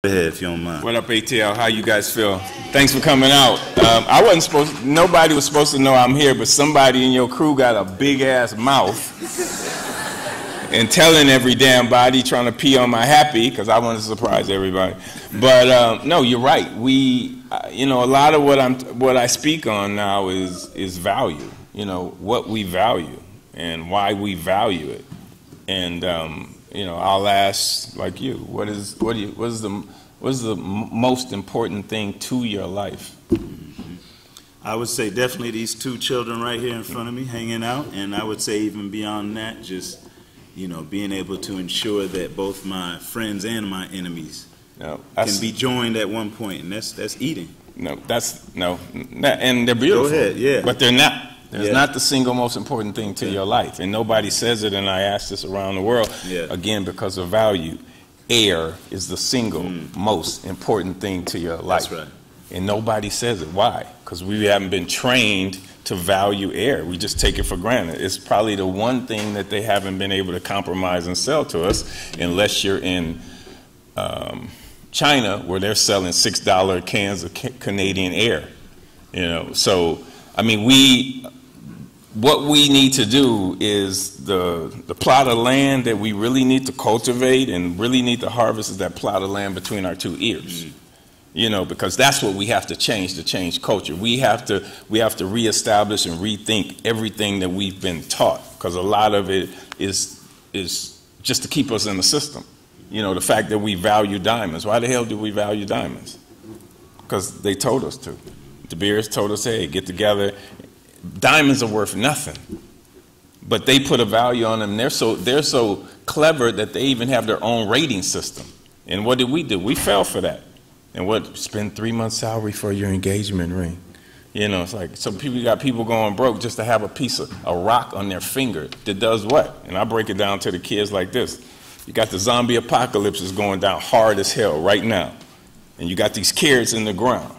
Go ahead, if you don't mind. What up, ATL? How you guys feel? Thanks for coming out. Nobody was supposed to know I'm here, but somebody in your crew got a big ass mouth and telling every damn body, trying to pee on my happy, because I want to surprise everybody. But no, you're right. We, a lot of what I speak on now is value. What we value and why we value it. And I'll ask, like you, what is the most important thing to your life? I would say definitely these two children right here in front of me hanging out, and I would say even beyond that, just being able to ensure that both my friends and my enemies can be joined at one point, and that's eating. No, and they're beautiful. Go ahead, yeah. But they're not. It's not the single most important thing to your life, and nobody says it. And I ask this around the world again because of value. Air is the single most important thing to your life. That's right. And nobody says it. Why? Because we haven't been trained to value air. We just take it for granted. It's probably the one thing that they haven't been able to compromise and sell to us, unless you're in China, where they're selling $6 cans of Canadian air. So I mean, what we need to do is the plot of land that we really need to cultivate and really need to harvest is that plot of land between our two ears. Because that's what we have to change culture. We have to reestablish and rethink everything that we've been taught, because a lot of it is just to keep us in the system. The fact that we value diamonds. Why the hell do we value diamonds? Because they told us to. De Beers told us, hey, get together. Diamonds are worth nothing, but they put a value on them. They're so clever that they even have their own rating system. And what did we do? We fell for that. And spend 3 months' salary for your engagement ring? It's like some people got people going broke just to have a rock on their finger that does what? And I break it down to the kids like this: you got the zombie apocalypse is going down hard as hell right now, and you got these carrots in the ground.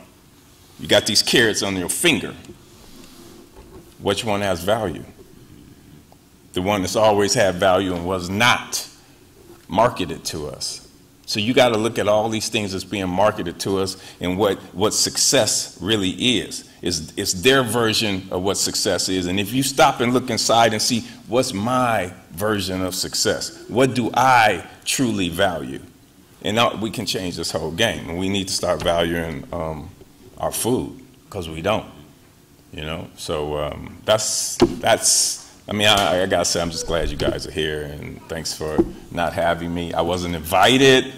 You got these carrots on your finger. Which one has value? The one that's always had value and was not marketed to us. So you got to look at all these things that's being marketed to us and what success really is. It's their version of what success is. And if you stop and look inside and see what's my version of success, what do I truly value? And we can change this whole game. And we need to start valuing our food, because we don't. So that's. I mean, I gotta say, I'm just glad you guys are here, and thanks for not having me. I wasn't invited.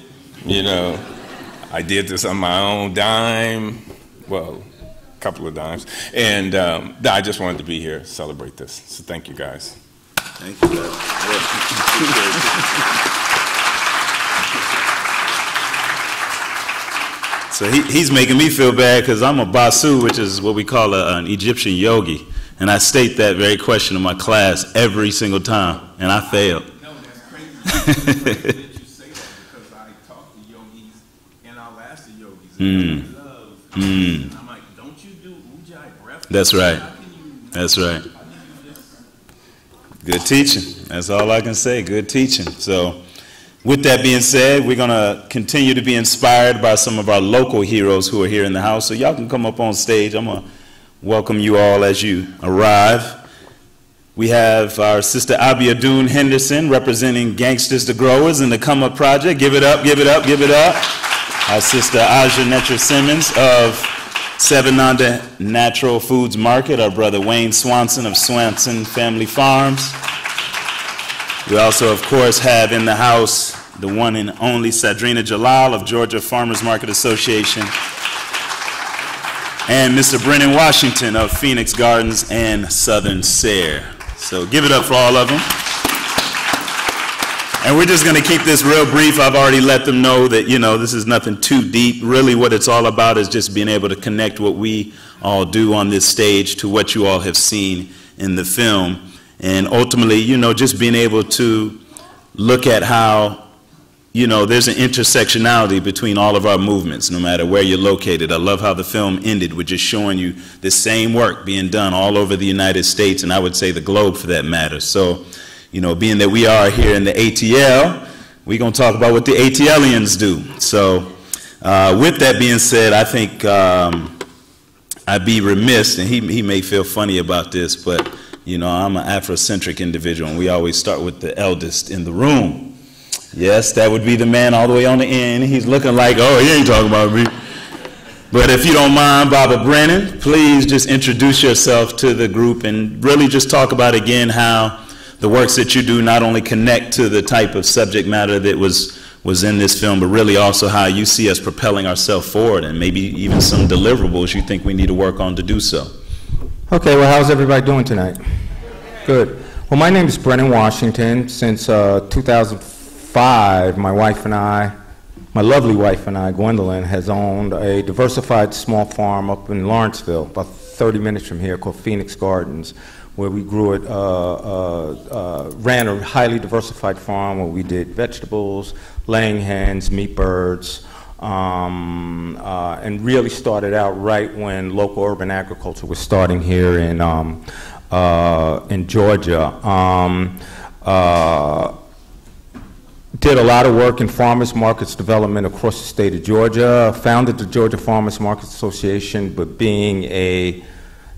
I did this on my own dime. Well, a couple of dimes, and I just wanted to be here to celebrate this. So thank you guys. Thank you. So he's making me feel bad because I'm a basu, which is what we call an Egyptian yogi. And I state that very question in my class every single time, and I failed. No, that's crazy that you say that, because I talk to yogis, and I'll ask the yogis, and love. And I'm like, don't you do ujjayi breath? That's right. That's right. Good teaching. That's all I can say. Good teaching. So, with that being said, we're going to continue to be inspired by some of our local heroes who are here in the house. So y'all can come up on stage. I'm going to welcome you all as you arrive. We have our sister Abiodun Henderson representing Gangstas the Growers in the Come Up Project. Give it up, give it up, give it up. Our sister Ahzjah Simmons of Sevananda Natural Foods Market. Our brother Wayne Swanson of Swanson Family Farms. We also, of course, have in the house the one and only Sagdrina Jalal of Georgia Farmers Market Association, and Mr. Brennan Washington of Phoenix Gardens and Southern SARE. So give it up for all of them. And we're just going to keep this real brief. I've already let them know that, this is nothing too deep. Really what it's all about is just being able to connect what we all do on this stage to what you all have seen in the film. And ultimately, just being able to look at how, there's an intersectionality between all of our movements, no matter where you're located. I love how the film ended with just showing you the same work being done all over the United States, and I would say the globe for that matter. So, being that we are here in the ATL, we're going to talk about what the ATLians do. So With that being said, I think I'd be remiss, and he may feel funny about this, but you know, I'm an Afrocentric individual, and we always start with the eldest in the room. Yes, that would be the man all the way on the end. He's looking like, oh, he ain't talking about me. But if you don't mind, Baba Brennan, please just introduce yourself to the group and really just talk about again how the works that you do not only connect to the type of subject matter that was in this film, but really also how you see us propelling ourselves forward and maybe even some deliverables you think we need to work on to do so. Okay, well, how's everybody doing tonight? Good. Well, my name is Brennan Washington. Since 2005, my wife and I, my lovely wife and I, Gwendolyn, has owned a diversified small farm up in Lawrenceville, about 30 minutes from here, called Phoenix Gardens, where we grew it, ran a highly diversified farm where we did vegetables, laying hens, meat birds, and really started out right when local urban agriculture was starting here in Georgia. Did a lot of work in farmers markets development across the state of Georgia, founded the Georgia Farmers Markets Association, but being a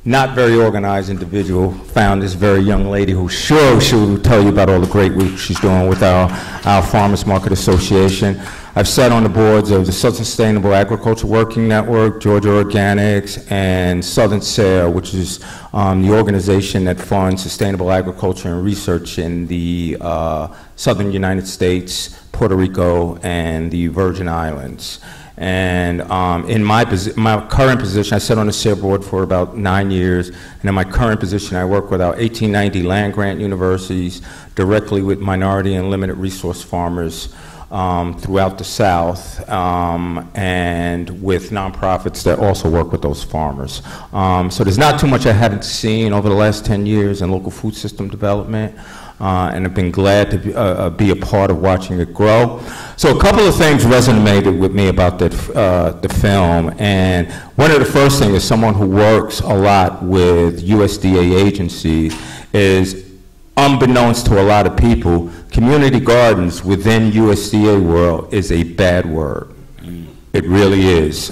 not very organized individual, found this very young lady who sure she will tell you about all the great work she's doing with our Farmers Market Association. I've sat on the boards of the Southern Sustainable Agriculture Working Network, Georgia Organics, and Southern SARE, which is the organization that funds sustainable agriculture and research in the southern United States, Puerto Rico, and the Virgin Islands. And in my current position, I sat on the SARE board for about 9 years, and in my current position, I work with our 1890 land-grant universities, directly with minority and limited resource farmers throughout the South, and with nonprofits that also work with those farmers. So there's not too much I haven't seen over the last 10 years in local food system development, and I've been glad to be a part of watching it grow. So a couple of things resonated with me about the film, and one of the first things, as someone who works a lot with USDA agencies, is unbeknownst to a lot of people, community gardens within USDA world is a bad word. It really is.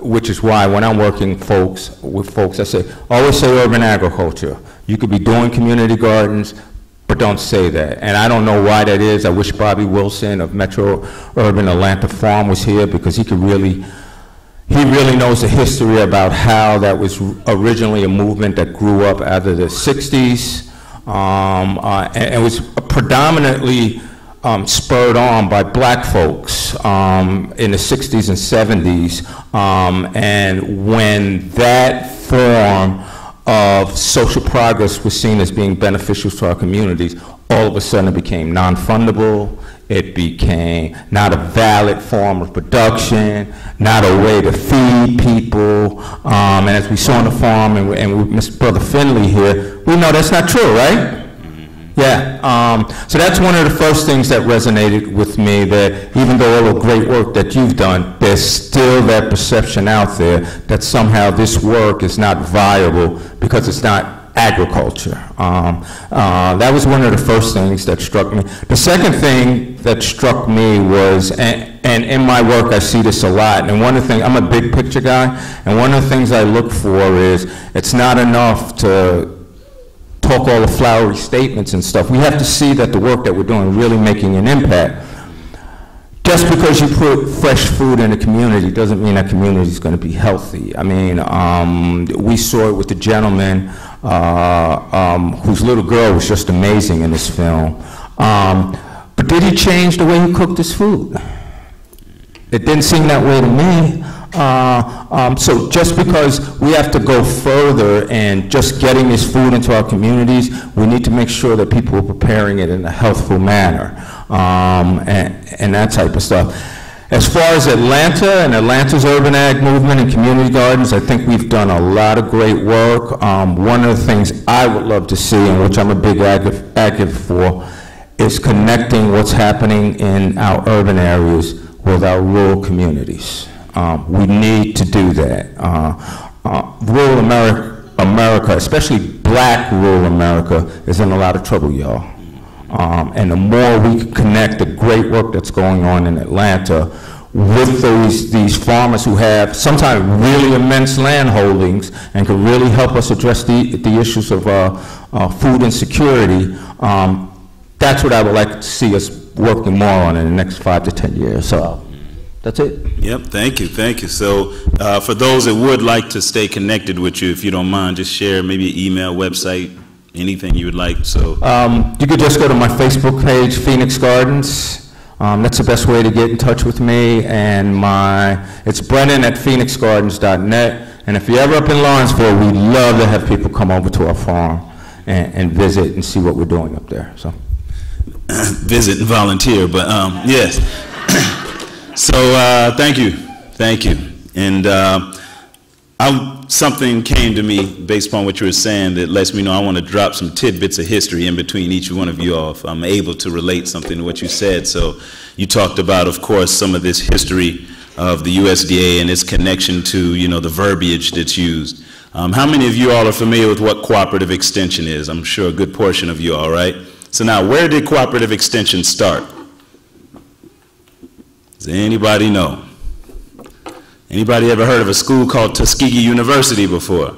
Which is why when I'm working with folks, I say, always say urban agriculture. You could be doing community gardens, but don't say that. And I don't know why that is. I wish Bobby Wilson of Metro Urban Atlanta Farm was here, because he really knows the history about how that was originally a movement that grew up out of the 60s, and it was predominantly spurred on by black folks in the 60s and 70s, and when that form of social progress was seen as being beneficial to our communities, all of a sudden it became non-fundable. It became not a valid form of production, not a way to feed people. And as we saw on the farm, and with Mr. Brother Finley here, we know that's not true, right? Yeah. So that's one of the first things that resonated with me, that even though all the great work that you've done, there's still that perception out there that somehow this work is not viable because it's not agriculture. That was one of the first things that struck me. The second thing that struck me was, and in my work I see this a lot, and one of the things, I'm a big picture guy, and one of the things I look for is, it's not enough to talk all the flowery statements and stuff. We have to see that the work that we're doing really making an impact. Just because you put fresh food in a community doesn't mean that community is going to be healthy. I mean, we saw it with the gentleman whose little girl was just amazing in this film. But did he change the way he cooked his food? It didn't seem that way to me. So just because we have to go further and just getting this food into our communities, we need to make sure that people are preparing it in a healthful manner, and that type of stuff. As far as Atlanta and Atlanta's urban ag movement and community gardens, I think we've done a lot of great work. One of the things I would love to see, and which I'm a big advocate for, is connecting what's happening in our urban areas with our rural communities. We need to do that. Rural America, especially black rural America, is in a lot of trouble, y'all. And the more we can connect the great work that's going on in Atlanta with these farmers who have sometimes really immense land holdings and can really help us address the issues of food insecurity, that's what I would like to see us working more on in the next 5 to 10 years. So that's it. Yep, thank you, thank you. So for those that would like to stay connected with you, if you don't mind, just share maybe an email, website, anything you would like. So you could just go to my Facebook page, Phoenix Gardens. That's the best way to get in touch with me. And it's Brennan at phoenixgardens.net. And if you're ever up in Lawrenceville, we'd love to have people come over to our farm and visit and see what we're doing up there. So. Visit and volunteer, but yes. So thank you. And something came to me based upon what you were saying that lets me know I want to drop some tidbits of history in between each one of you all if I'm able to relate something to what you said. So you talked about, of course, some of this history of the USDA and its connection to, the verbiage that's used. How many of you all are familiar with what cooperative extension is? I'm sure a good portion of you all, right? So now, where did cooperative extension start? Does anybody know? Anybody ever heard of a school called Tuskegee University before?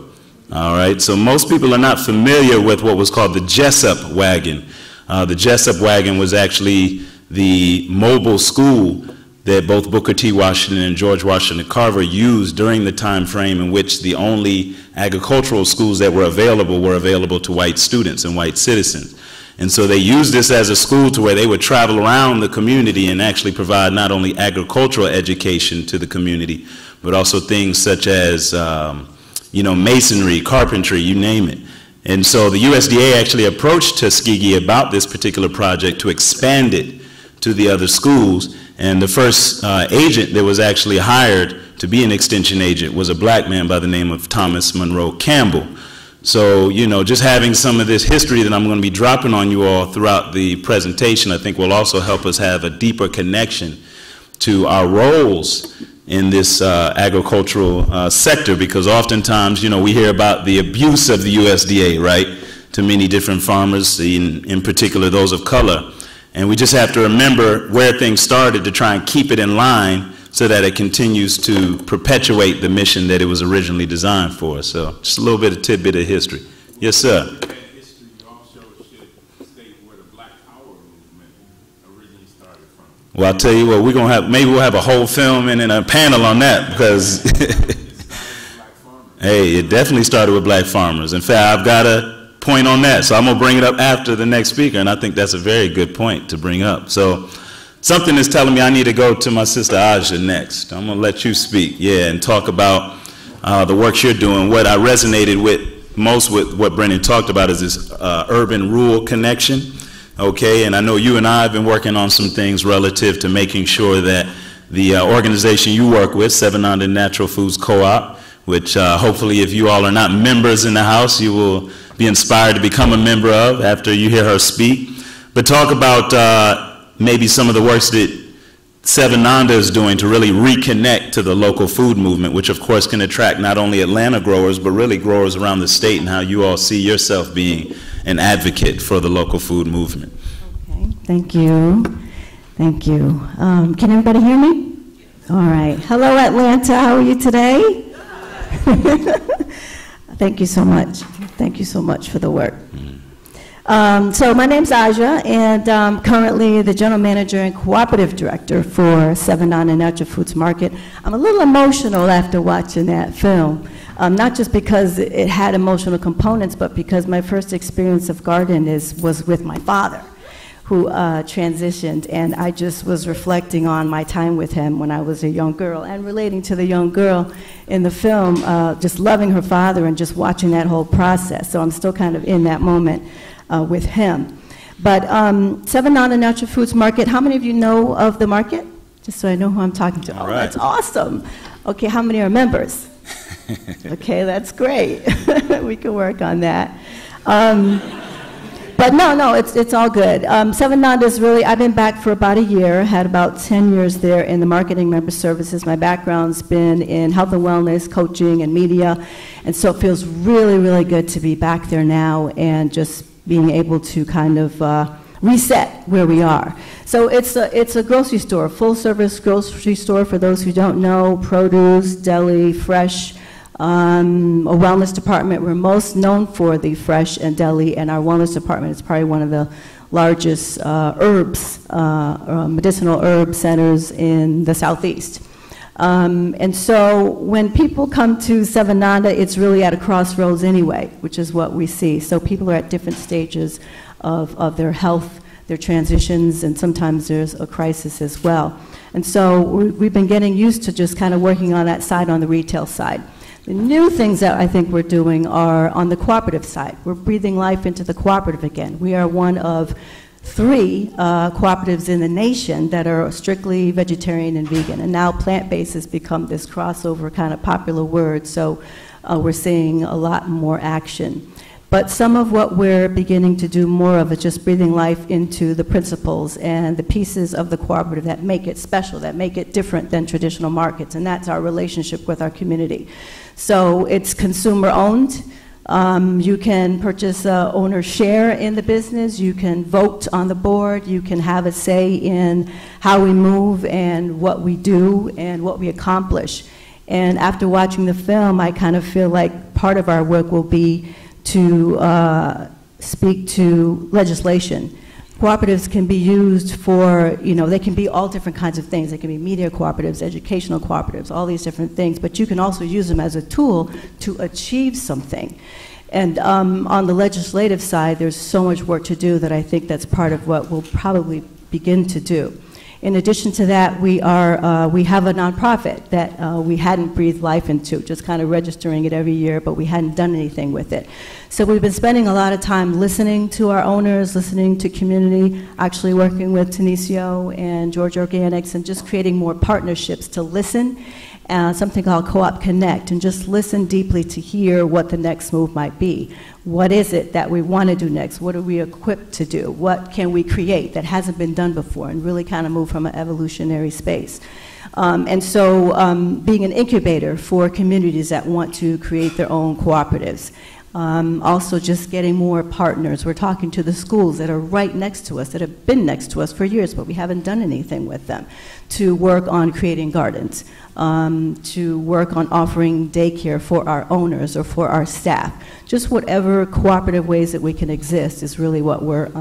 All right, so most people are not familiar with what was called the Jessup wagon. The Jessup wagon was actually the mobile school that both Booker T. Washington and George Washington Carver used during the time frame in which the only agricultural schools that were available to white students and white citizens. And so they used this as a school to where they would travel around the community and actually provide not only agricultural education to the community, but also things such as, masonry, carpentry, you name it. And so the USDA actually approached Tuskegee about this particular project to expand it to the other schools. And the first agent that was actually hired to be an extension agent was a black man by the name of Thomas Monroe Campbell. So, just having some of this history that I'm going to be dropping on you all throughout the presentation, I think will also help us have a deeper connection to our roles in this agricultural sector, because oftentimes, we hear about the abuse of the USDA, right, to many different farmers, in particular those of color. And we just have to remember where things started to try and keep it in line so that it continues to perpetuate the mission that it was originally designed for. So just a little bit of tidbit of history. Yes, sir. History also should state where the Black Power movement originally started from. Well, I'll tell you what, maybe we'll have a whole film and a panel on that, because hey, it definitely started with black farmers. In fact, I've got a point on that, so I'm gonna bring it up after the next speaker, and I think that's a very good point to bring up. So something is telling me I need to go to my sister Ahzjah next. I'm going to let you speak, and talk about the work you're doing. What I resonated with most with what Brennan talked about is this urban-rural connection, okay? And I know you and I have been working on some things relative to making sure that the organization you work with, Sevananda Natural Foods Co-op, which hopefully if you all are not members in the house, you will be inspired to become a member of after you hear her speak. But talk about maybe some of the works that Sevananda is doing to really reconnect to the local food movement, which of course can attract not only Atlanta growers, but really growers around the state, and how you all see yourself being an advocate for the local food movement. Okay, thank you. Thank you. Can everybody hear me? All right. Hello, Atlanta. How are you today? Thank you so much. Thank you so much for the work. So my name's Ahzjah, and I'm currently the General Manager and Cooperative Director for Sevananda Natural Foods Market. I'm a little emotional after watching that film, not just because it had emotional components, but because my first experience of garden was with my father, who transitioned, and I just was reflecting on my time with him when I was a young girl, and relating to the young girl in the film, just loving her father and just watching that whole process. So I'm still kind of in that moment with him. But Sevananda Natural Foods Market, how many of you know of the market? Just so I know who I'm talking to. All oh, right. That's awesome. Okay, how many are members? Okay, that's great. We can work on that. But no, it's all good. Sevananda is really, I've been back for about a year, had about 10 years there in the marketing member services. My background's been in health and wellness, coaching, and media, and so it feels really, really good to be back there now and just being able to kind of reset where we are. So it's a grocery store, full-service grocery store for those who don't know, produce, deli, fresh, a wellness department. We're most known for the fresh and deli, and our wellness department is probably one of the largest medicinal herb centers in the Southeast. And so when people come to Sevananda, it's really at a crossroads anyway, which is what we see. So people are at different stages of their health, their transitions, and sometimes there's a crisis as well. And so we've been getting used to just kind of working on that side, on the retail side. The new things that I think we're doing are on the cooperative side. We're breathing life into the cooperative again. We are one of 3 cooperatives in the nation that are strictly vegetarian and vegan, and now plant-based has become this crossover kind of popular word, so we're seeing a lot more action. But some of what we're beginning to do more of is just breathing life into the principles and the pieces of the cooperative that make it special, that make it different than traditional markets, and that's our relationship with our community. So it's consumer-owned. You can purchase owner share in the business, you can vote on the board, you can have a say in how we move and what we do and what we accomplish. And after watching the film, I kind of feel like part of our work will be to speak to legislation. Cooperatives can be used for, they can be all different kinds of things. They can be media cooperatives, educational cooperatives, all these different things, but you can also use them as a tool to achieve something. And on the legislative side, there's so much work to do that I think that's part of what we'll probably begin to do. In addition to that, we have a nonprofit that we hadn't breathed life into, just kind of registering it every year, but we hadn't done anything with it. So we've been spending a lot of time listening to our owners, listening to community, actually working with Tenisio and George Organics, and just creating more partnerships to listen, something called Co-op Connect, and just listen deeply to hear what the next move might be. What is it that we want to do next? What are we equipped to do? What can we create that hasn't been done before, and really kind of move from an evolutionary space? And so being an incubator for communities that want to create their own cooperatives. Also just getting more partners. We're talking to the schools that are right next to us, that have been next to us for years, but we haven't done anything with them, to work on creating gardens, to work on offering daycare for our owners or for our staff. Just whatever cooperative ways that we can exist is really what we're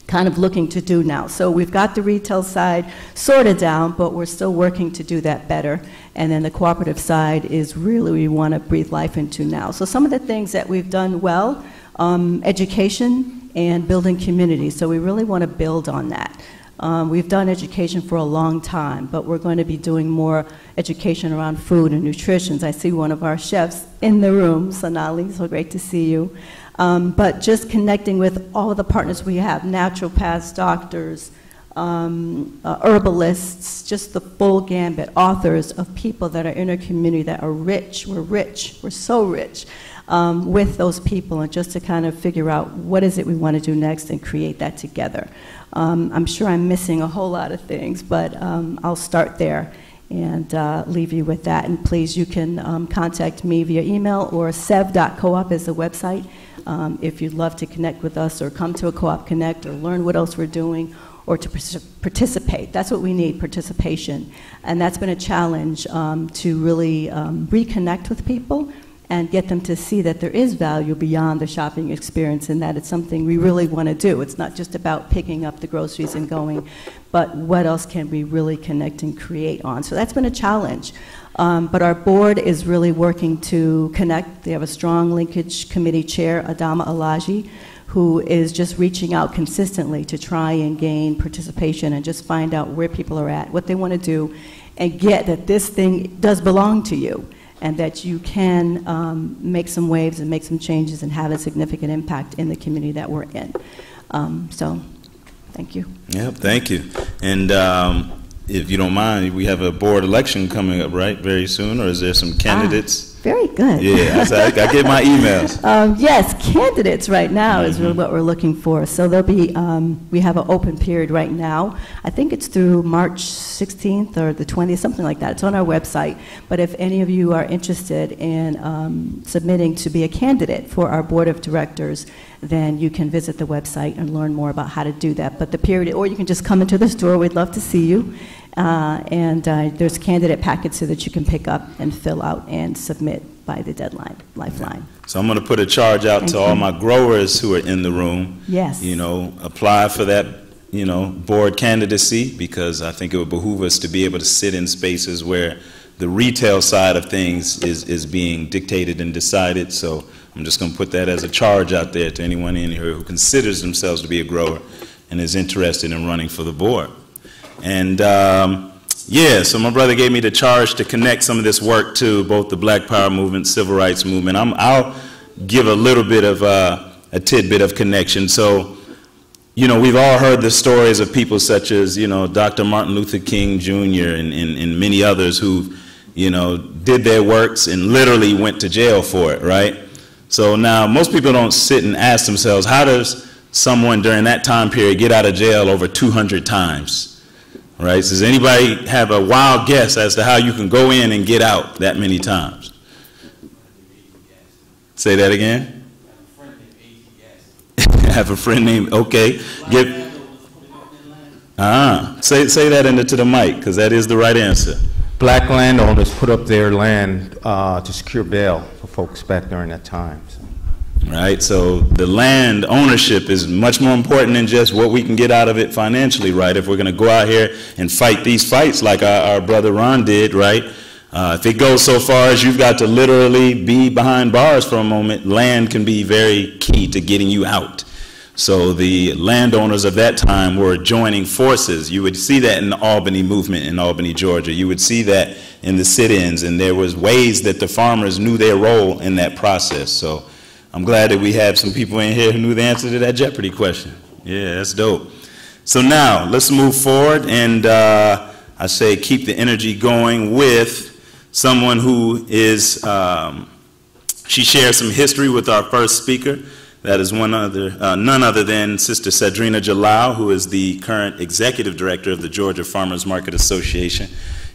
kind of looking to do now. So we've got the retail side sort of down, but we're still working to do that better. And then the cooperative side is really we want to breathe life into now. So some of the things that we've done well, education and building community. So we really want to build on that. We've done education for a long time, but we're going to be doing more education around food and nutrition. I see one of our chefs in the room, Sonali, so great to see you. But just connecting with all of the partners we have, naturopaths, doctors, herbalists, just the full gambit, authors of people that are in our community that are rich, we're so rich with those people, and just to kind of figure out what is it we want to do next and create that together. I'm sure I'm missing a whole lot of things, but I'll start there and leave you with that. And please, you can contact me via email, or sev.coop is the website. If you'd love to connect with us or come to a Co-op Connect or learn what else we're doing, or to participate. That's what we need, participation. And that's been a challenge to really reconnect with people and get them to see that there is value beyond the shopping experience, and that it's something we really want to do. It's not just about picking up the groceries and going, but what else can we really connect and create on? So that's been a challenge. But our board is really working to connect. They have a strong linkage committee chair, Ahzjah, who is just reaching out consistently to try and gain participation and just find out where people are at, what they want to do, and get that this thing does belong to you, and that you can make some waves and make some changes and have a significant impact in the community that we're in. So, thank you. Yep, thank you. And if you don't mind, we have a board election coming up, right, very soon, or is there some candidates? Very good. Yeah, I get my emails. Yes, candidates right now is really what we're looking for. So there'll be, we have an open period right now. I think it's through March 16th or the 20th, something like that. It's on our website. But if any of you are interested in submitting to be a candidate for our board of directors, then you can visit the website and learn more about how to do that. But the period, or you can just come into the store. We'd love to see you. There's candidate packets so that you can pick up and fill out and submit by the deadline, Lifeline. So I'm going to put a charge out to all my growers who are in the room. Yes. You know, apply for that, you know, board candidacy, because I think it would behoove us to be able to sit in spaces where the retail side of things is being dictated and decided. So I'm just going to put that as a charge out there to anyone in here who considers themselves to be a grower and is interested in running for the board. And yeah, so my brother gave me the charge to connect some of this work to both the Black Power movement, civil rights movement. I'll give a little bit of a tidbit of connection. So, you know, we've all heard the stories of people such as, you know, Dr. Martin Luther King Jr. and many others who, you know, did their works and literally went to jail for it, right? So now most people don't sit and ask themselves, how does someone during that time period get out of jail over 200 times? Right? Does anybody have a wild guess as to how you can go in and get out that many times? Say that again? Have a friend named, okay. Say that into the mic, because that is the right answer. Black landowners put up their land to secure bail for folks back during that time. Right, so the land ownership is much more important than just what we can get out of it financially, right? If we're going to go out here and fight these fights like our brother Ron did, right? If it goes so far as you've got to literally be behind bars for a moment, land can be very key to getting you out. So the landowners of that time were joining forces. You would see that in the Albany movement in Albany, Georgia. You would see that in the sit-ins, and there was ways that the farmers knew their role in that process. So I'm glad that we have some people in here who knew the answer to that Jeopardy question. Yeah, that's dope. So now, let's move forward, and I say keep the energy going with someone who is, she shares some history with our first speaker. That is none other than Sister Sagdrina Jalal, who is the current executive director of the Georgia Farmers Market Association.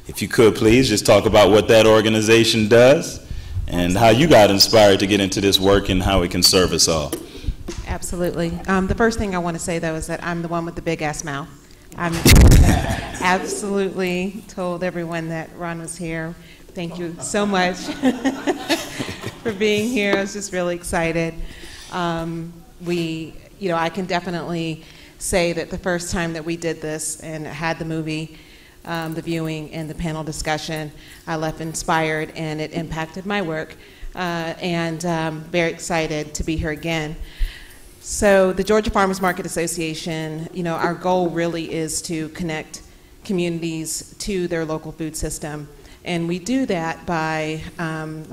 If you could please just talk about what that organization does and how you got inspired to get into this work and how it can serve us all. Absolutely. The first thing I want to say, though, is that I'm the one with the big-ass mouth. I'm absolutely told everyone that Ron was here. Thank you so much for being here. I was just really excited. I can definitely say that the first time that we did this and had the movie, the viewing and the panel discussion, I left inspired, and it impacted my work, and very excited to be here again. So the Georgia Farmers Market Association, our goal really is to connect communities to their local food system. And we do that by,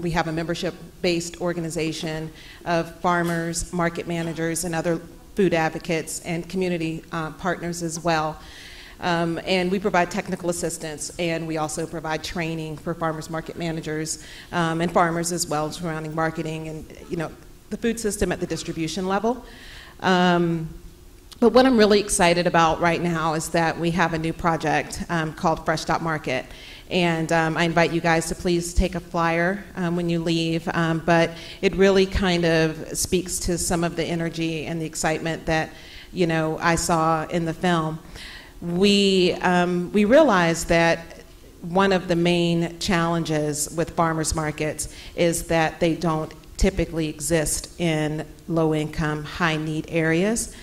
we have a membership-based organization of farmers, market managers, and other food advocates and community partners as well. And we provide technical assistance, and we also provide training for farmers, market managers, and farmers as well, surrounding marketing and, the food system at the distribution level. But what I'm really excited about right now is that we have a new project called Fresh Stop Market. And I invite you guys to please take a flyer when you leave. But it really kind of speaks to some of the energy and the excitement that, I saw in the film. We realized that one of the main challenges with farmers markets is that they don't typically exist in low-income, high-need areas.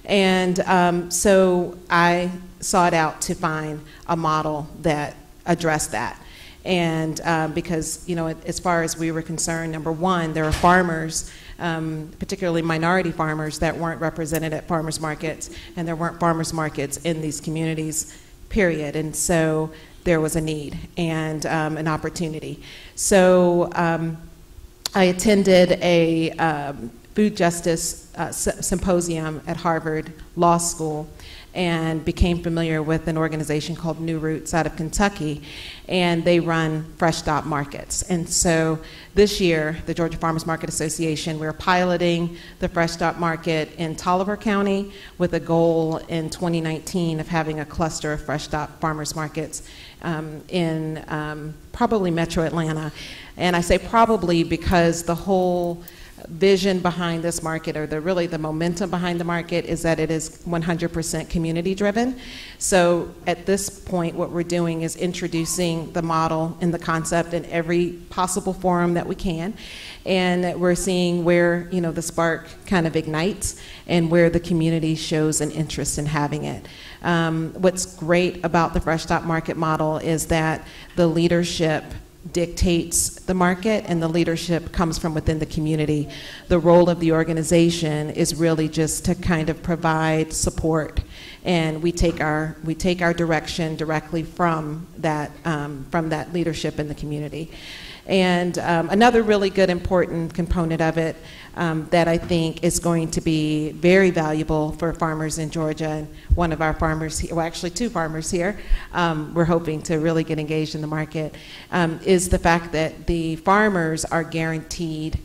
And so I sought out to find a model that addressed that. And because, as far as we were concerned, number one, there are farmers, particularly minority farmers, that weren't represented at farmers markets, and there weren't farmers markets in these communities, period. And so there was a need and an opportunity. So I attended a food justice symposium at Harvard Law School, and became familiar with an organization called New Roots out of Kentucky, and they run fresh stop markets. And so this year, the Georgia Farmers Market Association, we're piloting the fresh stop market in Tolliver County with a goal in 2019 of having a cluster of fresh stop farmers markets in probably Metro Atlanta. And I say probably because the whole vision behind this market, or really the momentum behind the market, is that it is 100% community driven. So at this point, what we're doing is introducing the model and the concept in every possible forum that we can. And we're seeing where, you know, the spark kind of ignites and where the community shows an interest in having it. What's great about the fresh stop market model is that the leadership dictates the market, and the leadership comes from within the community. The role of the organization is really just to kind of provide support, and we take our direction directly from that leadership in the community. And another really good important component of it that I think is going to be very valuable for farmers in Georgia, and one of our farmers here, well actually two farmers here, we're hoping to really get engaged in the market, is the fact that the farmers are guaranteed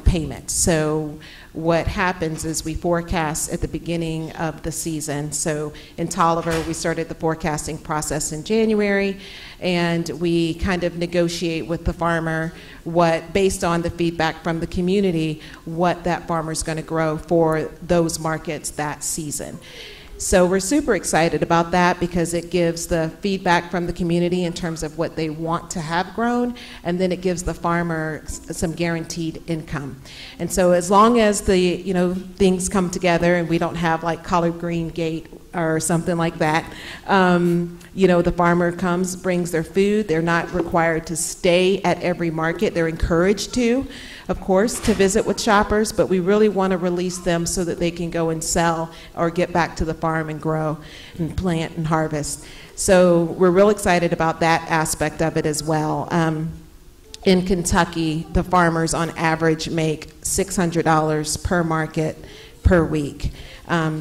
payment. So what happens is we forecast at the beginning of the season. So in Tolliver, we started the forecasting process in January, and we kind of negotiate with the farmer based on the feedback from the community, what that farmer's going to grow for those markets that season. So we're super excited about that because it gives the feedback from the community in terms of what they want to have grown, and then it gives the farmer some guaranteed income. And so as long as the things come together and we don't have like collard green gate or something like that, the farmer comes, brings their food. They're not required to stay at every market. They're encouraged to, of course, to visit with shoppers, but we really want to release them so that they can go and sell or get back to the farm and grow and plant and harvest. So we're real excited about that aspect of it as well. In Kentucky, the farmers on average make $600 per market per week.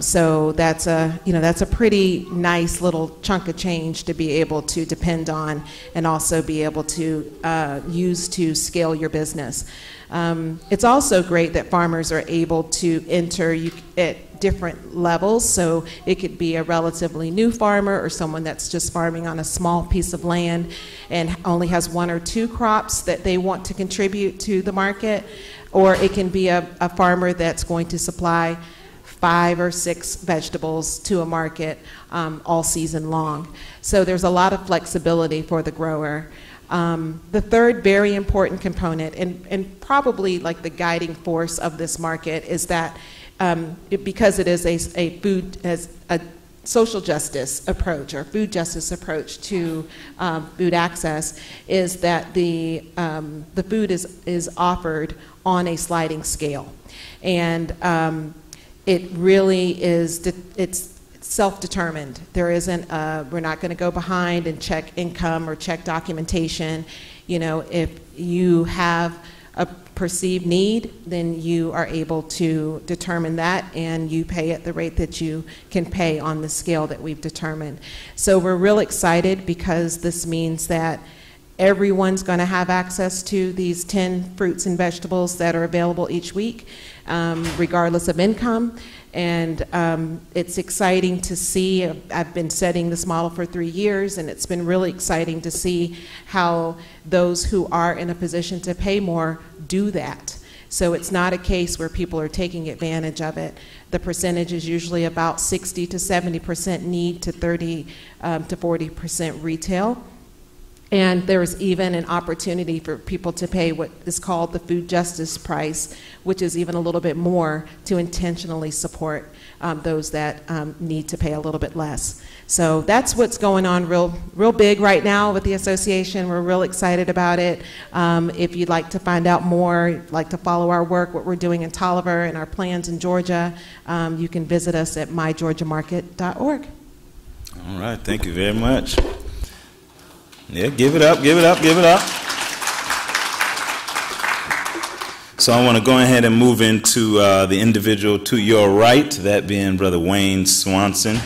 So that's a pretty nice little chunk of change to be able to depend on and also be able to use to scale your business. It's also great that farmers are able to enter at different levels. So it could be a relatively new farmer or someone that's just farming on a small piece of land and only has one or two crops that they want to contribute to the market. Or it can be a farmer that's going to supply 5 or 6 vegetables to a market all season long. So there's a lot of flexibility for the grower. The third very important component, and probably like the guiding force of this market, is that because it is a social justice approach or food justice approach to food access, is that the food is offered on a sliding scale. And it really is, it's self-determined. There isn't, we're not going to go behind and check income or check documentation. If you have a perceived need, then you are able to determine that, and you pay at the rate that you can pay on the scale that we've determined. So we're real excited because this means that everyone's going to have access to these 10 fruits and vegetables that are available each week, regardless of income. And it's exciting to see. I've been setting this model for 3 years, and it's been really exciting to see how those who are in a position to pay more do that. So it's not a case where people are taking advantage of it. The percentage is usually about 60 to 70% need to 30 to 40% retail. And there's even an opportunity for people to pay what is called the food justice price, which is even a little bit more to intentionally support those that need to pay a little bit less. So that's what's going on real big right now with the association. We're real excited about it. If you'd like to find out more, like to follow our work, what we're doing in Tolliver and our plans in Georgia, you can visit us at mygeorgiamarket.org. All right, thank you very much. Yeah, give it up, give it up, give it up. So I want to go ahead and move into the individual to your right, that being Brother Wayne Swanson.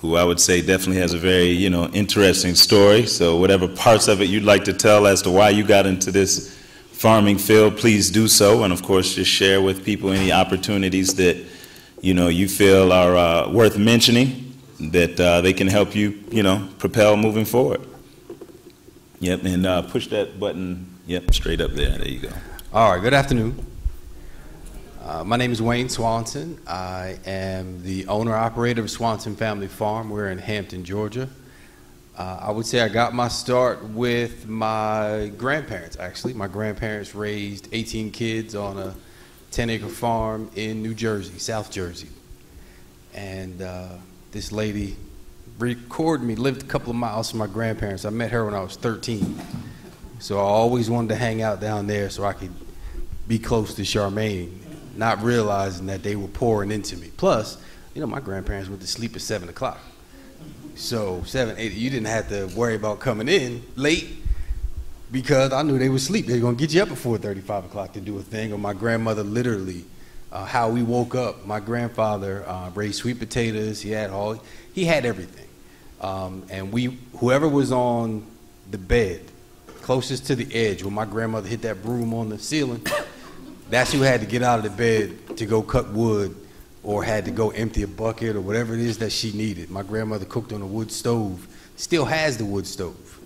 who I would say definitely has a very, interesting story. So whatever parts of it you'd like to tell as to why you got into this farming field, please do so. And of course, just share with people any opportunities that, you feel are worth mentioning, that they can help you, propel moving forward. Yep, and push that button, yep, straight up there. There you go. All right, good afternoon. My name is Wayne Swanson. I am the owner-operator of Swanson Family Farm. We're in Hampton, Georgia. I would say I got my start with my grandparents, actually. My grandparents raised 18 kids on a 10-acre farm in New Jersey, South Jersey. And this lady recorded me, lived a couple of miles from my grandparents. I met her when I was 13. So I always wanted to hang out down there so I could be close to Charmaine, not realizing that they were pouring into me. Plus, my grandparents went to sleep at 7 o'clock. So 7, 8, you didn't have to worry about coming in late because I knew they would sleep. They were going to get you up at 4:30, 5 o'clock to do a thing. Or my grandmother literally, how we woke up. My grandfather raised sweet potatoes. He had everything. And whoever was on the bed closest to the edge, when my grandmother hit that broom on the ceiling, that's who had to get out of the bed to go cut wood or had to go empty a bucket or whatever it is that she needed. My grandmother cooked on a wood stove, still has the wood stove.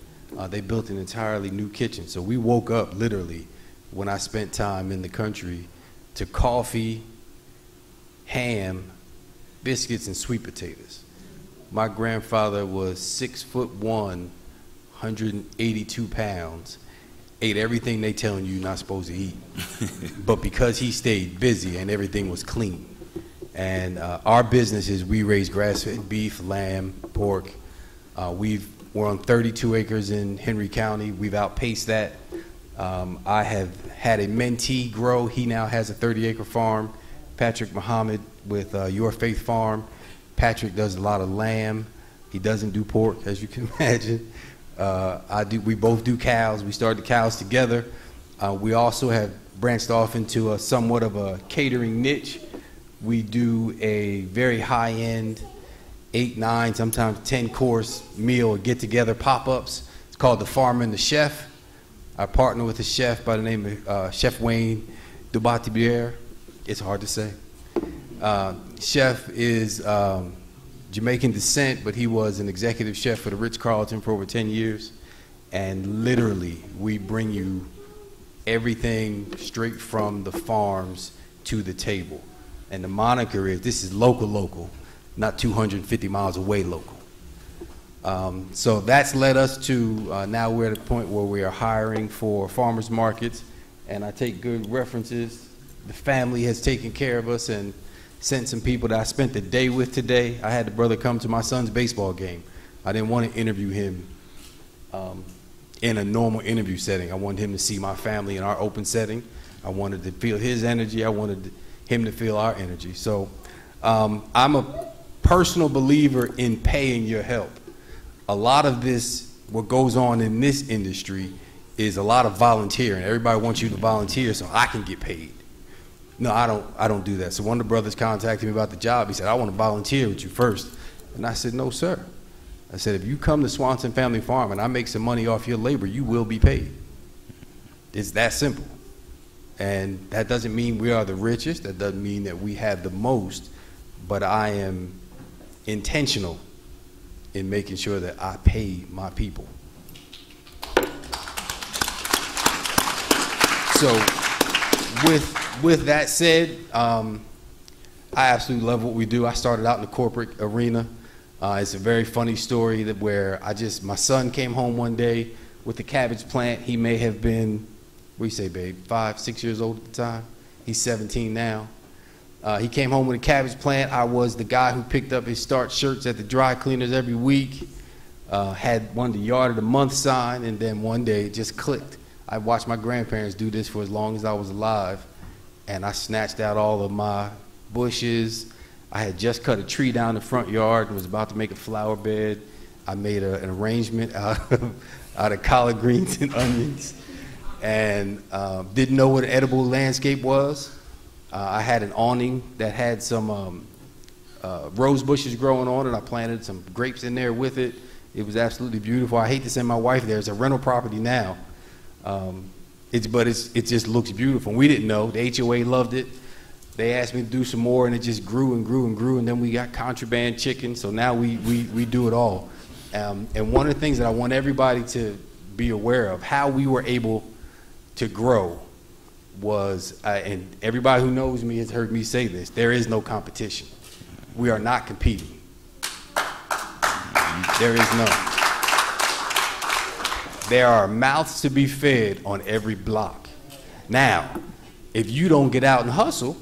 They built an entirely new kitchen. So we woke up literally when I spent time in the country to coffee, ham, biscuits, and sweet potatoes. My grandfather was 6'1", 182 pounds, ate everything they telling you you're not supposed to eat. But because he stayed busy and everything was clean. And our business is we raise grass-fed beef, lamb, pork. We're on 32 acres in Henry County. We've outpaced that. I have had a mentee grow. He now has a 30-acre farm. Patrick Muhammad with Your Faith Farm. Patrick does a lot of lamb. He doesn't do pork, as you can imagine. We both do cows. We started the cows together. We also have branched off into somewhat of a catering niche. We do a very high-end 8, 9, sometimes 10-course meal get-together pop-ups. It's called The Farmer and the Chef. I partner with a chef by the name of Chef Wayne Dubatibier. It's hard to say. Chef is Jamaican descent, but he was an executive chef for the Ritz-Carlton for over 10 years. And literally, we bring you everything straight from the farms to the table. And the moniker is, this is local, not 250 miles away local. So that's led us to now we're at a point where we are hiring for farmers markets, and I take good references. The family has taken care of us and sent some people that I spent the day with today. I had the brother come to my son's baseball game. I didn't want to interview him in a normal interview setting. I wanted him to see my family in our open setting. I wanted to feel his energy. I wanted him to feel our energy. So I'm a personal believer in paying your help. A lot of this, what goes on in this industry, is a lot of volunteering. Everybody wants you to volunteer so I can get paid. No, I don't do that. So one of the brothers contacted me about the job. He said, I want to volunteer with you first. And I said, no, sir. I said, if you come to Swanson Family Farm and I make some money off your labor, you will be paid. It's that simple. And that doesn't mean we are the richest. That doesn't mean that we have the most. But I am intentional in making sure that I pay my people. So with that said, I absolutely love what we do. I started out in the corporate arena. It's a very funny story that where my son came home one day with the cabbage plant. He may have been, what do you say, babe, 5, 6 years old at the time? He's 17 now. He came home with a cabbage plant. I was the guy who picked up his start shirts at the dry cleaners every week, had one of the yard of the month sign, and then one day it just clicked. I watched my grandparents do this for as long as I was alive, and I snatched out all of my bushes. I had just cut a tree down the front yard and was about to make a flower bed. I made an arrangement out of collard greens and onions, and didn't know what an edible landscape was. I had an awning that had some rose bushes growing on it. I planted some grapes in there with it. It was absolutely beautiful. I hate to send my wife there. It's a rental property now. It just looks beautiful. And we didn't know. The HOA loved it. They asked me to do some more, and it just grew and grew and grew. And then we got contraband chicken, so now we do it all. And one of the things that I want everybody to be aware of, how we were able to grow was, and everybody who knows me has heard me say this, there is no competition. We are not competing. There is none. There are mouths to be fed on every block. Now, if you don't get out and hustle,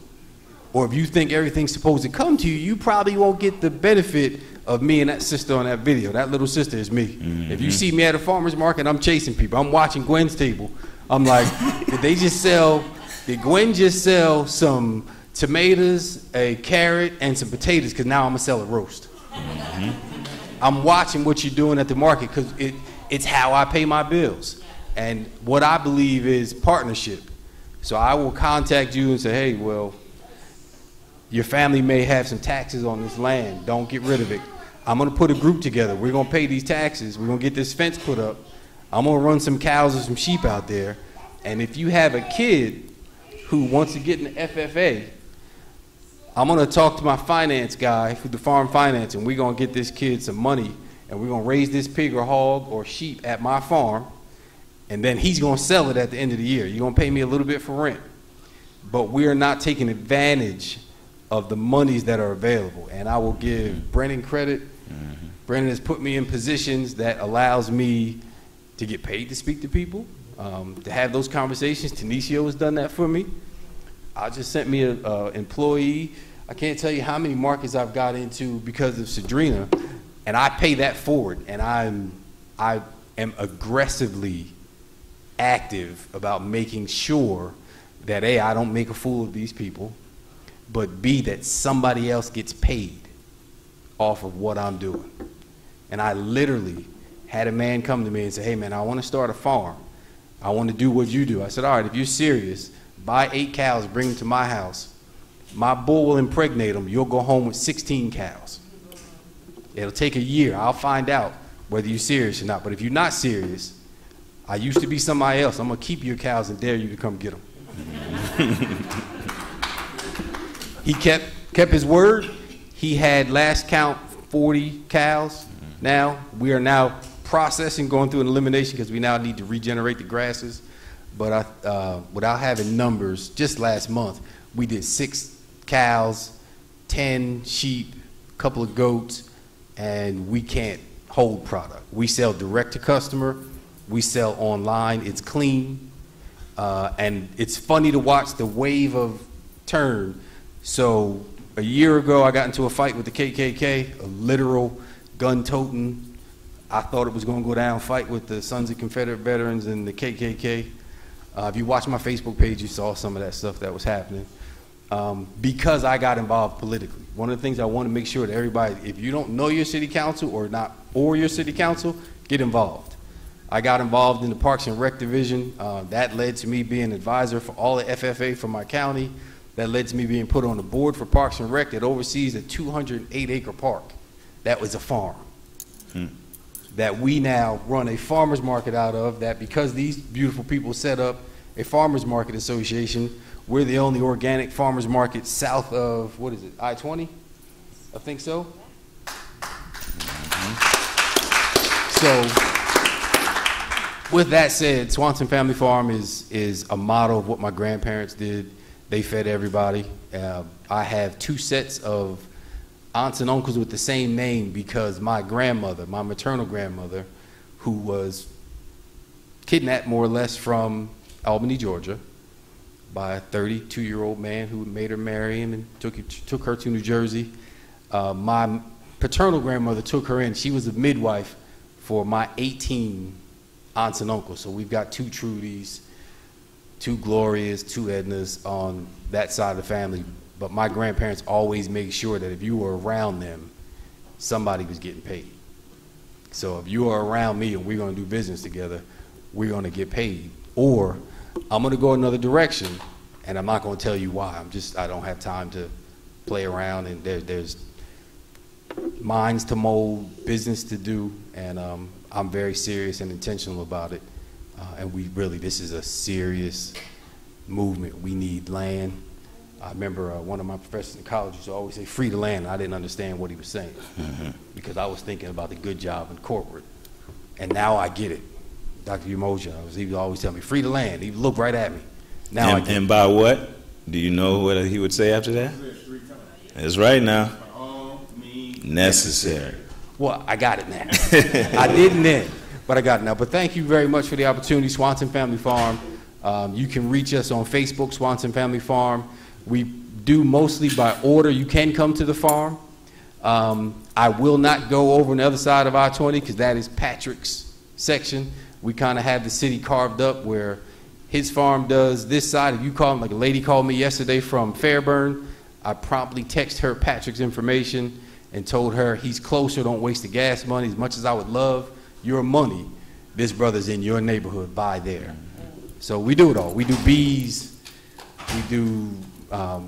or if you think everything's supposed to come to you, you probably won't get the benefit of me and that sister on that video. That little sister is me. Mm-hmm. If you see me at a farmer's market, I'm chasing people. I'm watching Gwen's table. I'm like, did Gwen just sell some tomatoes, a carrot, and some potatoes, because now I'm going to sell a roast. Mm-hmm. I'm watching what you're doing at the market, because it's how I pay my bills. And what I believe is partnership. So I will contact you and say, hey, well, your family may have some taxes on this land. Don't get rid of it. I'm going to put a group together. We're going to pay these taxes. We're going to get this fence put up. I'm going to run some cows or some sheep out there. And if you have a kid who wants to get in the FFA, I'm going to talk to my finance guy, the farm finance, and we're going to get this kid some money, and we're going to raise this pig or hog or sheep at my farm, and then he's going to sell it at the end of the year. You're going to pay me a little bit for rent. But we're not taking advantage of the monies that are available. And I will give Brennan credit. Mm-hmm. Brennan has put me in positions that allows me to get paid to speak to people, to have those conversations. Tenisio has done that for me. I just sent me an employee. I can't tell you how many markets I've got into because of Sagdrina, and I pay that forward. And I am aggressively active about making sure that A, I don't make a fool of these people, but B, that somebody else gets paid off of what I'm doing. And I literally had a man come to me and say, hey man, I want to start a farm. I want to do what you do. I said, all right, if you're serious, buy 8 cows, bring them to my house. My bull will impregnate them. You'll go home with 16 cows. It'll take a year. I'll find out whether you're serious or not. But if you're not serious, I used to be somebody else. I'm going to keep your cows and dare you to come get them. He kept his word. He had last count 40 cows. Now, we are now processing, going through an elimination because we now need to regenerate the grasses. But without having numbers, just last month, we did 6 cows, 10 sheep, a couple of goats, and we can't hold product. We sell direct to customer. We sell online. It's clean. And it's funny to watch the wave of turn. So a year ago, I got into a fight with the KKK, a literal gun-toting, I thought it was going to go down fight with the Sons of Confederate Veterans and the KKK. If you watch my Facebook page, you saw some of that stuff that was happening. Because I got involved politically. One of the things I want to make sure that everybody, if you don't know your city council or your city council, get involved. I got involved in the Parks and Rec division. That led to me being advisor for all the FFA for my county. That led to me being put on the board for Parks and Rec that oversees a 208-acre park. That was a farm. That we now run a farmer's market out of, that because these beautiful people set up a farmer's market association, we're the only organic farmer's market south of, what is it, I-20? I think so. So, with that said, Swanson Family Farm is a model of what my grandparents did. They fed everybody. I have 2 sets of aunts and uncles with the same name because my grandmother, my maternal grandmother, who was kidnapped more or less from Albany, Georgia, by a 32-year-old man who made her marry him and took her to New Jersey. My paternal grandmother took her in. She was a midwife for my 18 aunts and uncles. So we've got 2 Trudys, 2 Glorias, 2 Ednas on that side of the family. But my grandparents always made sure that if you were around them, somebody was getting paid. So if you are around me and we're going to do business together, we're going to get paid. Or I'm going to go another direction, and I'm not going to tell you why. I don't have time to play around, and minds to mold, business to do, and I'm very serious and intentional about it. And this is a serious movement. We need land. I remember one of my professors in college used to always say, free the land. I didn't understand what he was saying because I was thinking about the good job in corporate. And now I get it. Dr. Ahzjah, he would always tell me, free the land. He would look right at me. Now I get and by what? Do you know what he would say after that? That's right now. Necessary. Well, I got it now. I didn't then, but I got it now. But thank you very much for the opportunity, Swanson Family Farm. You can reach us on Facebook, Swanson Family Farm. We do mostly by order. You can come to the farm. I will not go over on the other side of I-20 because that is Patrick's section. We kind of have the city carved up where his farm does this side. If you call him, like a lady called me yesterday from Fairburn, I promptly texted her Patrick's information and told her he's closer, don't waste the gas money. As much as I would love your money, this brother's in your neighborhood, buy there. So we do it all. We do bees, we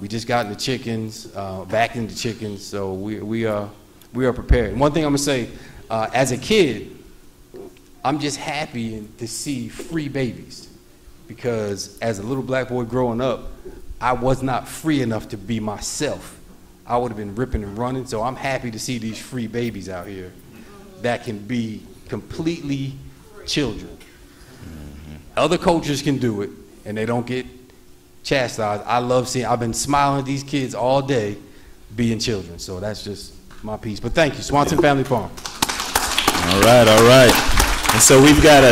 just got into chickens, back into chickens, so we are prepared. And one thing I'm gonna say, as a kid, I'm just happy to see free babies, because as a little black boy growing up, I was not free enough to be myself. I would have been ripping and running, so I'm happy to see these free babies out here that can be completely children. Other cultures can do it, and they don't get chastised. I love seeing, I've been smiling at these kids all day being children, so that's just my piece. But thank you, Swanson Family Farm. All right, all right. And so we've got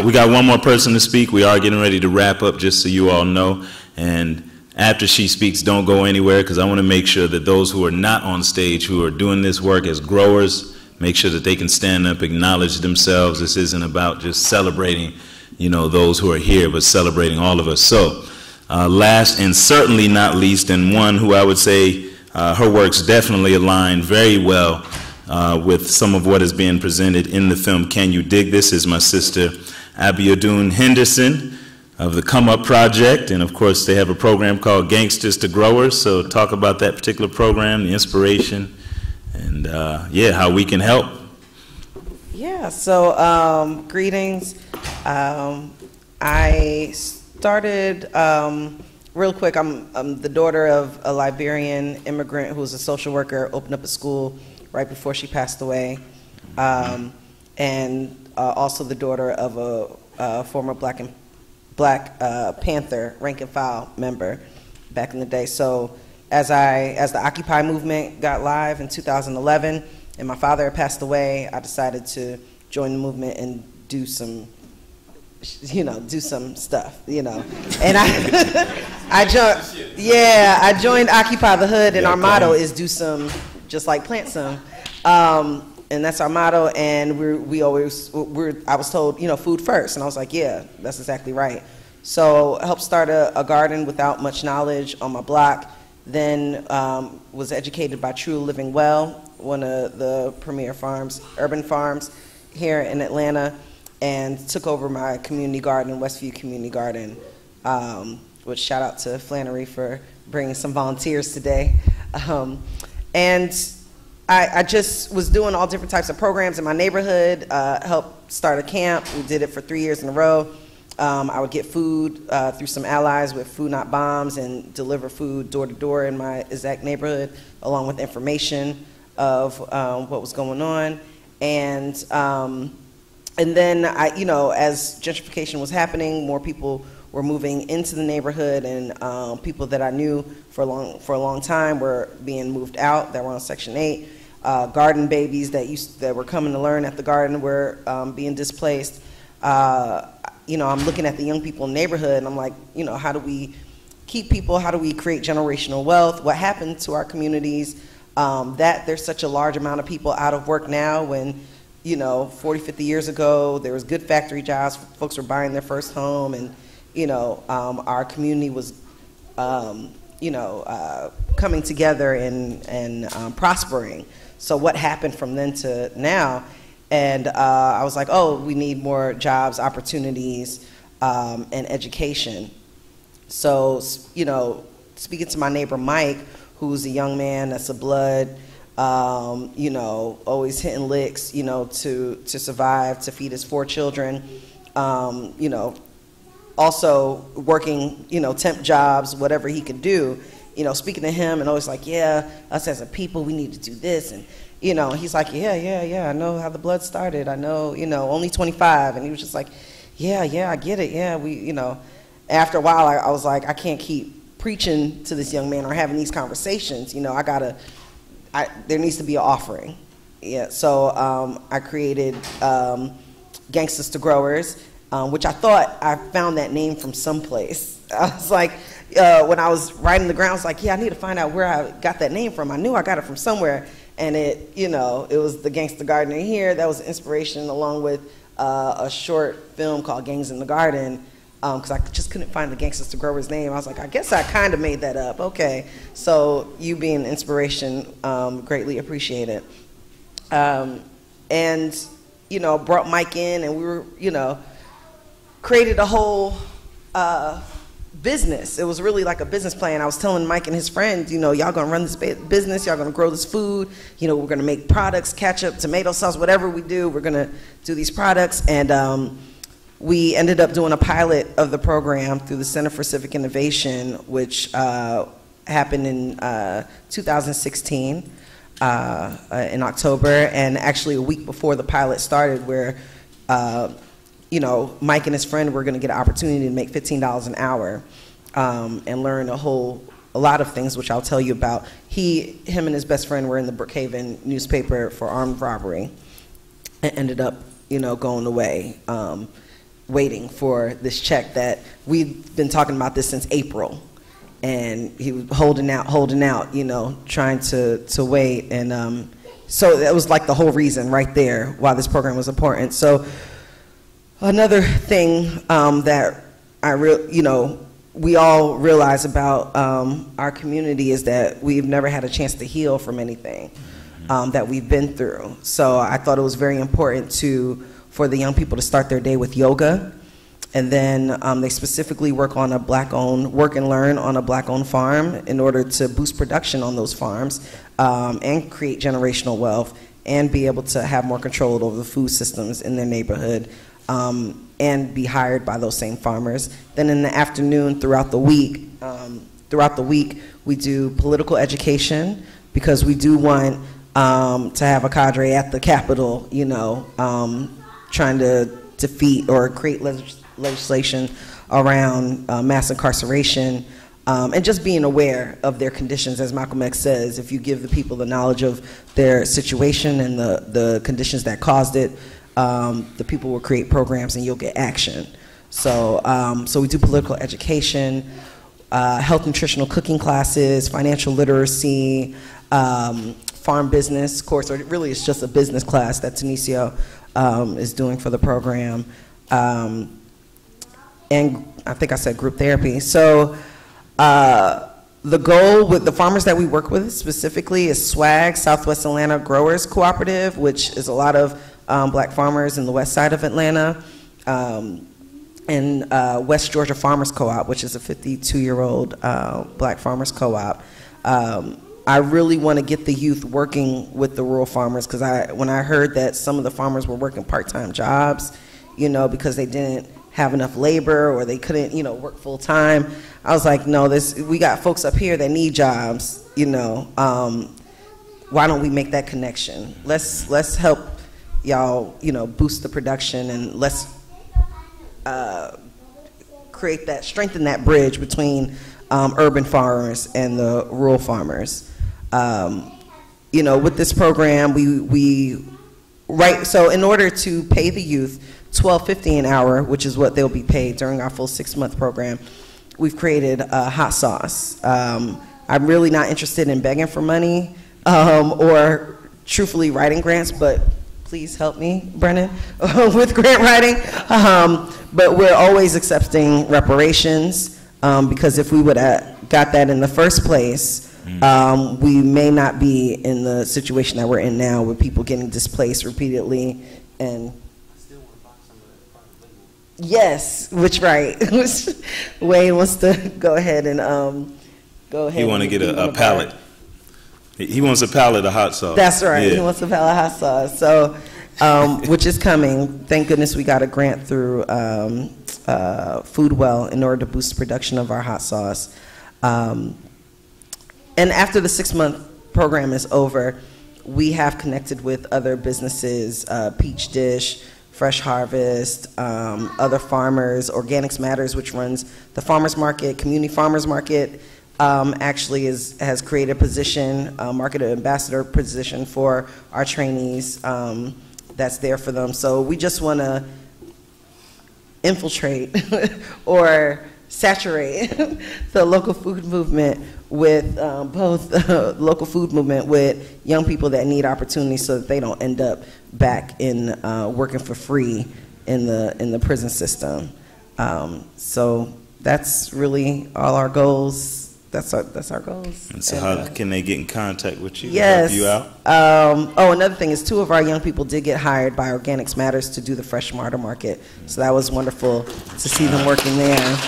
we got one more person to speak. We are getting ready to wrap up, just so you all know. And after she speaks, don't go anywhere, because I want to make sure that those who are not on stage, who are doing this work as growers, make sure that they can stand up, acknowledge themselves. This isn't about just celebrating, those who are here, but celebrating all of us. So last and certainly not least, and one who I would say her works definitely align very well with some of what is being presented in the film Can You Dig This, is my sister Abiodun Henderson of the Come Up Project. And of course they have a program called Gangstas to Growers, so talk about that particular program, the inspiration, and how we can help. Yeah, so greetings. I started, real quick, I'm the daughter of a Liberian immigrant who was a social worker, opened up a school right before she passed away, and also the daughter of a former Black Panther rank and file member back in the day. So as the Occupy movement got live in 2011 and my father had passed away, I decided to join the movement and do some stuff, And I joined Occupy the Hood, and our motto is do some, just like plant some. And that's our motto, and I was told, food first, and I was like, yeah, that's exactly right. So I helped start a garden without much knowledge on my block, then was educated by True Living Well, one of the premier urban farms here in Atlanta, and took over my community garden, Westview Community Garden, which shout out to Flannery for bringing some volunteers today. And I just was doing all different types of programs in my neighborhood, helped start a camp. We did it for 3 years in a row. I would get food through some allies with Food Not Bombs and deliver food door to door in my exact neighborhood, along with information of what was going on. And then as gentrification was happening, more people were moving into the neighborhood, and people that I knew for a long time were being moved out that were on Section 8. Garden babies that were coming to learn at the garden were being displaced. I'm looking at the young people in the neighborhood, and I'm like, how do we keep people? How do we create generational wealth? What happened to our communities that there's such a large amount of people out of work now when 40, 50 years ago, there was good factory jobs, folks were buying their first home, and, our community was, coming together and prospering. So what happened from then to now? And I was like, oh, we need more jobs, opportunities, and education. So, speaking to my neighbor Mike, who's a young man that's a blood, you know, always hitting licks, you know, to survive, to feed his 4 children, you know, also working, you know, temp jobs, whatever he could do, you know, speaking to him and always like, yeah, us as a people, we need to do this. And, you know, he's like, yeah, I know how the blood started. I know, you know, only 25. And he was just like, yeah, I get it. Yeah, we, you know, after a while, I was like, I can't keep preaching to this young man or having these conversations. You know, there needs to be an offering. Yeah, so I created Gangstas to Growers, which I thought I found that name from someplace. I was like, when I was writing the ground, I was like, yeah, I need to find out where I got that name from. I knew I got it from somewhere. And it, you know, it was the Gangsta Gardener here. That was inspiration, along with a short film called Gangs in the Garden, because I just couldn't find the Gangstas to Growers name. I was like, I guess I kind of made that up. Okay. So you being inspiration, greatly appreciate it. And, you know, brought Mike in, and we were, you know, created a whole business. It was really like a business plan. I was telling Mike and his friends, you know, y'all gonna run this business, y'all gonna grow this food, you know, we're gonna make products, ketchup, tomato sauce, whatever we do, we're gonna do these products. And we ended up doing a pilot of the program through the Center for Civic Innovation, which happened in 2016 in October, and actually a week before the pilot started, where you know, Mike and his friend were going to get an opportunity to make $15 an hour and learn a lot of things, which I'll tell you about. Him and his best friend were in the Brookhaven newspaper for armed robbery and ended up, you know, going away, waiting for this check that we've been talking about this since April. And he was holding out, you know, trying to wait. And so that was like the whole reason right there why this program was important. So another thing that you know, we all realize about our community is that we've never had a chance to heal from anything that we've been through. So I thought it was very important for the young people to start their day with yoga. And then they specifically work and learn on a black-owned farm in order to boost production on those farms and create generational wealth and be able to have more control over the food systems in their neighborhood. And be hired by those same farmers. Then in the afternoon, throughout the week, we do political education, because we do want to have a cadre at the Capitol, you know, trying to defeat or create legislation around mass incarceration, and just being aware of their conditions. As Malcolm X says, if you give the people the knowledge of their situation and the conditions that caused it, the people will create programs and you'll get action. So, so we do political education, health nutritional cooking classes, financial literacy, farm business course, or really it's just a business class that Tenisio is doing for the program. And I think I said group therapy. So the goal with the farmers that we work with specifically is SWAG, Southwest Atlanta Growers Cooperative, which is a lot of black farmers in the west side of Atlanta, and West Georgia Farmers Co-op, which is a 52-year-old black farmers co-op. I really want to get the youth working with the rural farmers, because when I heard that some of the farmers were working part-time jobs, you know, because they didn't have enough labor or they couldn't, you know, work full-time, I was like, no, we got folks up here that need jobs, you know. Why don't we make that connection? Let's help y'all, you know, boost the production, and let's strengthen that bridge between urban farmers and the rural farmers. You know, with this program, so in order to pay the youth $12.50 an hour, which is what they'll be paid during our full 6-month program, we've created hot sauce. I'm really not interested in begging for money or truthfully writing grants, but please help me, Brennan, with grant writing. But we're always accepting reparations, because if we would have got that in the first place, we may not be in the situation that we're in now, with people getting displaced repeatedly. And yes, right. Wayne wants to go ahead and You want to get a pallet. He wants a pallet of hot sauce. That's right. Yeah. He wants a pallet of hot sauce. So, which is coming. Thank goodness we got a grant through Foodwell in order to boost the production of our hot sauce. And after the 6-month program is over, we have connected with other businesses, Peach Dish, Fresh Harvest, other farmers, Organics Matters, which runs the farmers market, community farmers market, actually has created a position, market ambassador position for our trainees that's there for them. So we just want to infiltrate or saturate the local food movement with both local food movement with young people that need opportunities so that they don't end up back in working for free in the prison system. So that's really all our goals. That's our goals. And so how can they get in contact with you? Yes. To help you out? Another thing is 2 of our young people did get hired by Organics Matters to do the Fresh Martyr Market. So that was wonderful to see them working there.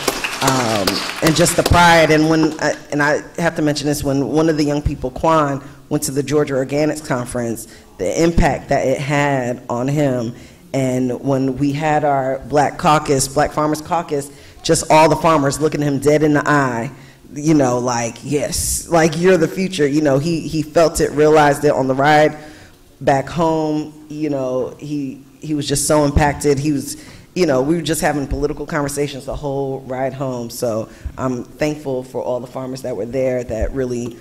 And just the pride, and I have to mention this, when one of the young people, Quan, went to the Georgia Organics Conference, the impact that it had on him, and when we had our Black Farmers Caucus, just all the farmers looking him dead in the eye, you know, like, yes, like, you're the future. You know, he felt it, realized it on the ride back home. You know, he was just so impacted. He was, you know, we were just having political conversations the whole ride home. So I'm thankful for all the farmers that were there that really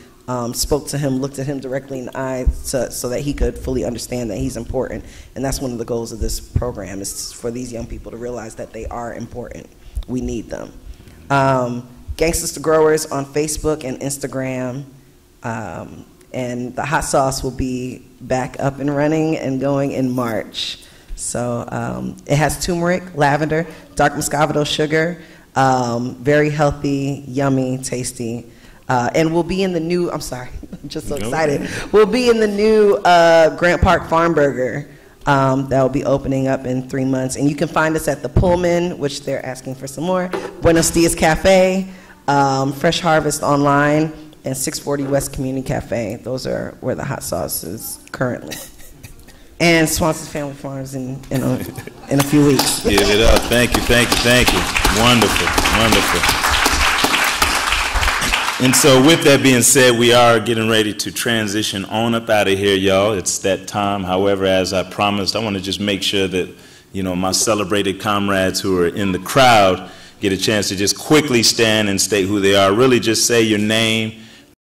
spoke to him, looked at him directly in the eye so that he could fully understand that he's important. And that's one of the goals of this program, is for these young people to realize that they are important. We need them. Gangstas to Growers on Facebook and Instagram. And the hot sauce will be back up and running and going in March. So it has turmeric, lavender, dark Muscovado sugar, very healthy, yummy, tasty. And we'll be in the new, I'm sorry, I'm just so excited. We'll be in the new Grant Park Farm Burger that will be opening up in 3 months. And you can find us at the Pullman, which they're asking for some more, Buenos Dias Cafe, Fresh Harvest Online, and 640 West Community Cafe. Those are where the hot sauce is currently. And Swanson Family Farms in a few weeks. Give it up. Thank you. Wonderful. And so with that being said, we are getting ready to transition on up out of here, y'all. It's that time. However, as I promised, I want to just make sure that, you know, my celebrated comrades who are in the crowd get a chance to just quickly stand and state who they are. Really just say your name